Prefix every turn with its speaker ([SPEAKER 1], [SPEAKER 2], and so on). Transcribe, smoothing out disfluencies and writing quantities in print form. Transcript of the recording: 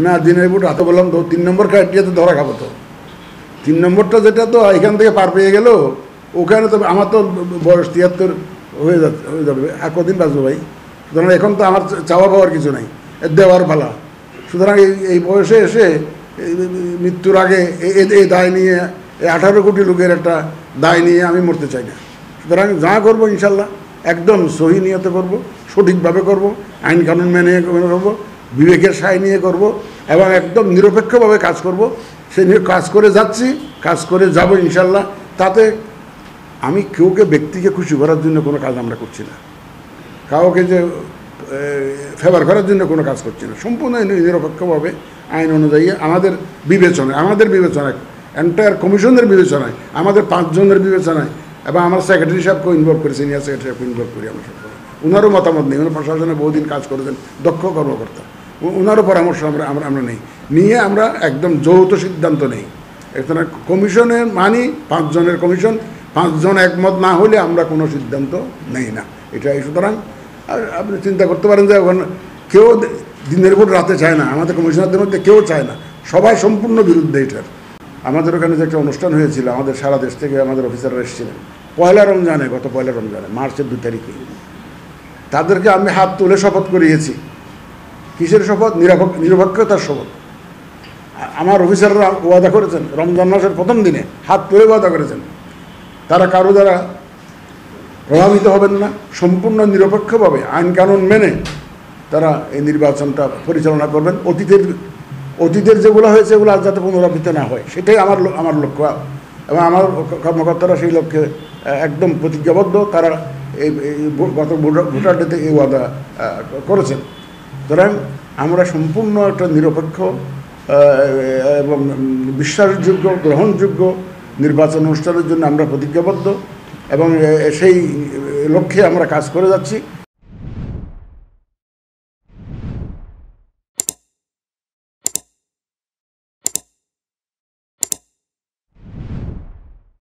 [SPEAKER 1] না, দিনের ভোট রাতে বললাম তো 3 নম্বর ক্রাইটেরিয়াতে ধরা খাবো তো। 3 নম্বরটা যেটা তো এখান থেকে পার পেয়ে গেল, ওখানে তো আমার তো বয়স 73 হয়ে যাবে, আর কদিন বাঁচবো ভাই। সুতরাং এখন তো আমার চাওয়া পাওয়ার কিছু নাই, দেওয়ার পালা। সুতরাং এই বয়সে এসে মৃত্যুর আগে এই দায় নিয়ে, এই 18 কোটি লোকের একটা দায় নিয়ে আমি মরতে চাই না। সুতরাং যা করবো ইনশাল্লাহ একদম সহি নিয়তে করবো, সঠিকভাবে করব, আইন কানুন মেনে করবো, বিবেকের সায় নিয়ে করব, এবং একদম নিরপেক্ষভাবে কাজ করব। সে নিয়ে কাজ করে যাচ্ছি, কাজ করে যাব ইনশাল্লাহ। তাতে আমি কেউকে, ব্যক্তিকে খুশি করার জন্য কোনো কাজ আমরা করছি না, কাউকে যে ফেভার করার জন্য কোনো কাজ করছি না। সম্পূর্ণ নিরপেক্ষভাবে আইন অনুযায়ী আমাদের বিবেচনায় এন্টায়ার কমিশনের বিবেচনায়, আমাদের 5 জনের বিবেচনায়, এবং আমার সেক্রেটারি সাহেবকে ইনভলভ করি, সিনিয়র সেক্রেটারি সাহেবকে ইনভলভ করি আমরা সব। ওনারও মতামত নেই, ওনার প্রশাসনে বহুদিন কাজ করেছেন, দক্ষ কর্মকর্তা, ওনারও পরামর্শ আমরা নিয়ে আমরা একদম যৌথ সিদ্ধান্ত নেই। এখানে কমিশনে মানি 5 জনের কমিশন, 5 জন একমত না হলে আমরা কোনো সিদ্ধান্ত নেই না, এটাই। সুতরাং আপনি চিন্তা করতে পারেন যে ওখানে কেউ দিনের ভোট রাতে চায় না, আমাদের কমিশনারদের মধ্যে কেউ চায় না, সবাই সম্পূর্ণ বিরুদ্ধে এটার। আমাদের ওখানে যে একটা অনুষ্ঠান হয়েছিল, আমাদের সারা দেশ থেকে আমাদের অফিসাররা এসেছিলেন গত পয়লা রমজানে, মার্চের 2 তারিখে। তাদেরকে আমি হাত তুলে শপথ করিয়েছি। কিসের শপথ? নিরপেক্ষতার শপথ। আমার অফিসাররা ওয়াদা করেছেন, রমজান মাসের প্রথম দিনে হাত তুলে ওয়াদা করেছেন, তারা কারো দ্বারা প্রভাবিত হবেন না, সম্পূর্ণ নিরপেক্ষভাবে আইন কানুন মেনে তারা এই নির্বাচনটা পরিচালনা করবেন। অতীতের যেগুলো হয়েছে এগুলো আর যাতে পুনরাবৃত্তি না হয়, সেটাই আমার লক্ষ্য, এবং আমার কর্মকর্তারা সেই লক্ষ্যে একদম প্রতিজ্ঞাবদ্ধ। তারা এই গত ভোটার ডেতে এই ওয়াদা করেছেন। সুতরাং আমরা সম্পূর্ণ একটা নিরপেক্ষ এবং বিশ্বাসযোগ্য, গ্রহণযোগ্য নির্বাচন অনুষ্ঠানের জন্য আমরা প্রতিজ্ঞাবদ্ধ, এবং সেই লক্ষ্যে আমরা কাজ করে যাচ্ছি।